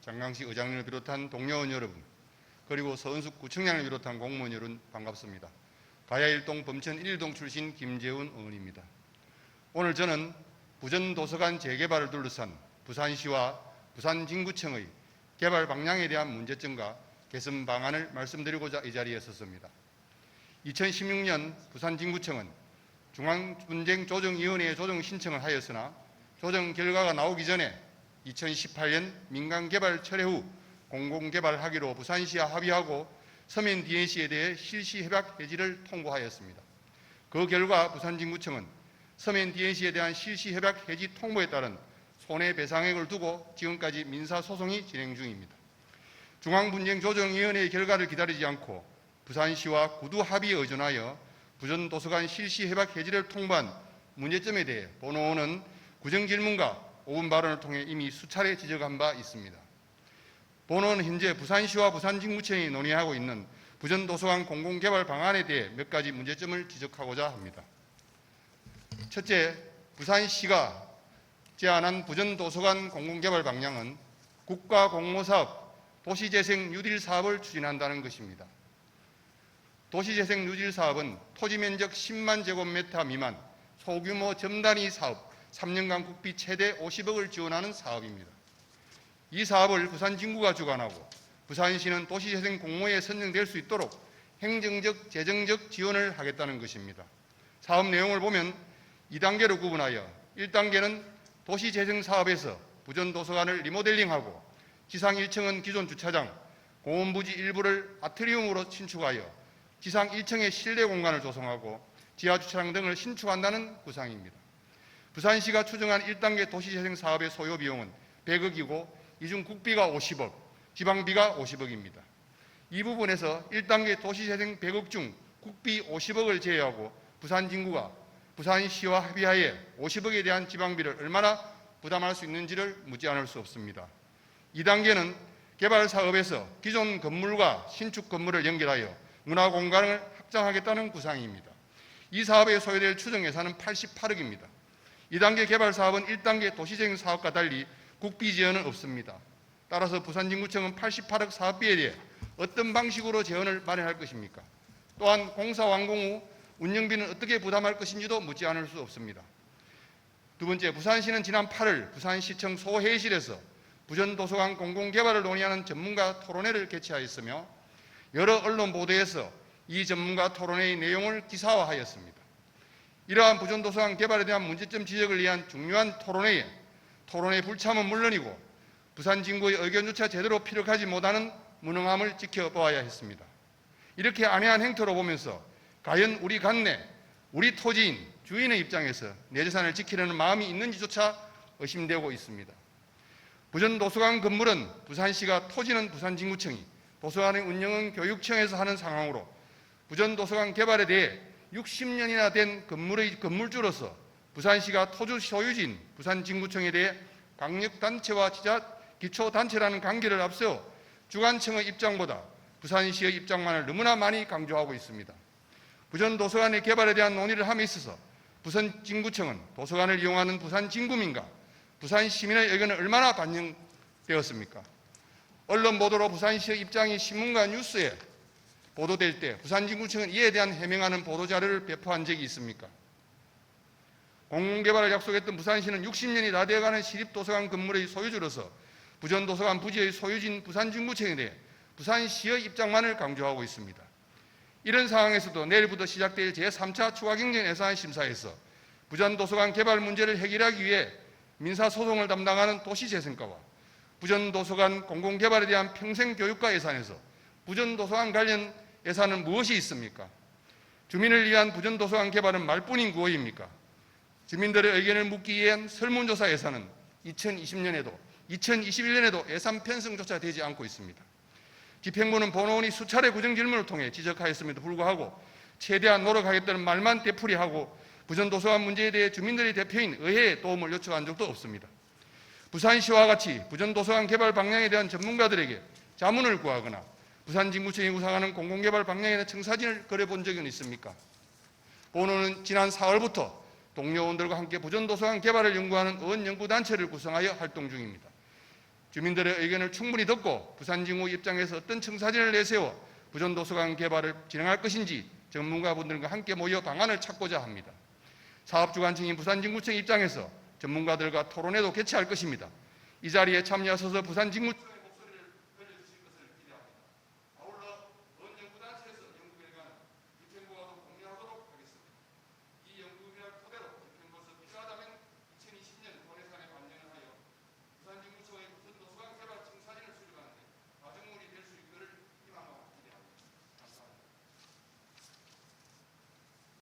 장강식 의장님을 비롯한 동료원 여러분, 그리고 서은숙 구청장을 비롯한 공무원 여러분 반갑습니다. 가야일동 범천 1동 출신 김재훈 의원입니다. 오늘 저는 부전도서관 재개발을 둘러싼 부산시와 부산진구청의 개발 방향에 대한 문제점과 개선 방안을 말씀드리고자 이 자리에 섰습니다. 2016년 부산진구청은 중앙분쟁조정위원회에 조정 신청을 하였으나 조정 결과가 나오기 전에 2018년 민간개발 철회 후 공공개발하기로 부산시와 합의하고 서면 DNC에 대해 실시협약 해지를 통보하였습니다. 그 결과 부산진구청은 서면 DNC에 대한 실시협약 해지 통보에 따른 손해배상액을 두고 지금까지 민사소송이 진행 중입니다. 중앙분쟁조정위원회의 결과를 기다리지 않고 부산시와 구두 합의에 의존하여 부전도서관 실시협약 해지를 통보한 문제점에 대해 본의원은 구정질문과 5분 발언을 통해 이미 수차례 지적한 바 있습니다. 본의원은 현재 부산시와 부산진구청이 논의하고 있는 부전도서관 공공개발 방안에 대해 몇 가지 문제점을 지적하고자 합니다. 첫째, 부산시가 제안한 부전도서관 공공개발 방향은 국가공모사업 도시재생 뉴딜 사업을 추진한다는 것입니다. 도시재생 뉴딜 사업은 토지면적 10만 제곱미터 미만 소규모 점단위 사업 3년간 국비 최대 50억을 지원하는 사업입니다. 이 사업을 부산진구가 주관하고 부산시는 도시재생 공모에 선정될 수 있도록 행정적, 재정적 지원을 하겠다는 것입니다. 사업 내용을 보면 2단계로 구분하여 1단계는 도시재생 사업에서 부전도서관을 리모델링하고 지상 1층은 기존 주차장, 공원부지 일부를 아트리움으로 신축하여 지상 1층에 실내 공간을 조성하고 지하 주차장 등을 신축한다는 구상입니다. 부산시가 추정한 1단계 도시재생 사업의 소요 비용은 100억이고 이 중 국비가 50억, 지방비가 50억입니다. 이 부분에서 1단계 도시재생 100억 중 국비 50억을 제외하고 부산진구가 부산시와 합의하에 50억에 대한 지방비를 얼마나 부담할 수 있는지를 묻지 않을 수 없습니다. 2단계는 개발 사업에서 기존 건물과 신축 건물을 연결하여 문화공간을 확장하겠다는 구상입니다. 이 사업에 소요될 추정 예산은 88억입니다. 2단계 개발 사업은 1단계 도시재생 사업과 달리 국비 지원은 없습니다. 따라서 부산진구청은 88억 사업비에 대해 어떤 방식으로 재원을 마련할 것입니까? 또한 공사 완공 후 운영비는 어떻게 부담할 것인지도 묻지 않을 수 없습니다. 두 번째, 부산시는 지난 8월 부산시청 소회의실에서 부전도서관 공공개발을 논의하는 전문가 토론회를 개최하였으며 여러 언론 보도에서 이 전문가 토론회의 내용을 기사화하였습니다. 이러한 부전도서관 개발에 대한 문제점 지적을 위한 중요한 토론회에 토론회 불참은 물론이고 부산진구의 의견조차 제대로 피력하지 못하는 무능함을 지켜보아야 했습니다. 이렇게 안해한 행태로 보면서 과연 우리 관내, 우리 토지인, 주인의 입장에서 내 재산을 지키려는 마음이 있는지조차 의심되고 있습니다. 부전도서관 건물은 부산시가, 토지는 부산진구청이, 도서관의 운영은 교육청에서 하는 상황으로 부전도서관 개발에 대해 60년이나 된 건물의 건물주로서 부산시가 토지 소유지인 부산진구청에 대해 광역단체와 기초단체라는 관계를 앞세워 주관청의 입장보다 부산시의 입장만을 너무나 많이 강조하고 있습니다. 부전도서관의 개발에 대한 논의를 함에 있어서 부산진구청은 도서관을 이용하는 부산진구민과 부산시민의 의견은 얼마나 반영되었습니까? 언론 보도로 부산시의 입장이 신문과 뉴스에 보도될 때 부산진구청은 이에 대한 해명하는 보도자료를 배포한 적이 있습니까? 공공개발을 약속했던 부산시는 60년이 다 되어가는 시립도서관 건물의 소유주로서 부전도서관 부지의 소유지인 부산진구청에 대해 부산시의 입장만을 강조하고 있습니다. 이런 상황에서도 내일부터 시작될 제3차 추가경정 예산 심사에서 부전도서관 개발 문제를 해결하기 위해 민사소송을 담당하는 도시재생과와 부전도서관 공공개발에 대한 평생교육과 예산에서 부전도서관 관련 예산은 무엇이 있습니까? 주민을 위한 부전도서관 개발은 말뿐인 구호입니까? 주민들의 의견을 묻기 위한 설문조사 예산은 2020년에도 2021년에도 예산 편성조차 되지 않고 있습니다. 집행부는 본의원이 수차례 구정질문을 통해 지적하였음에도 불구하고 최대한 노력하겠다는 말만 되풀이하고 부전도서관 문제에 대해 주민들의 대표인 의회의 도움을 요청한 적도 없습니다. 부산시와 같이 부전도서관 개발 방향에 대한 전문가들에게 자문을 구하거나 부산진구청이 구상하는 공공개발 방향에 대한 청사진을 거려본 적은 있습니까? 본의원은 지난 4월부터 동료 의원들과 함께 부전도서관 개발을 연구하는 의원연구단체를 구성하여 활동 중입니다. 주민들의 의견을 충분히 듣고 부산진구 입장에서 어떤 청사진을 내세워 부전도서관 개발을 진행할 것인지 전문가분들과 함께 모여 방안을 찾고자 합니다. 사업주관청인 부산진구청 입장에서 전문가들과 토론회도 개최할 것입니다. 이 자리에 참여하셔서 부산진구청의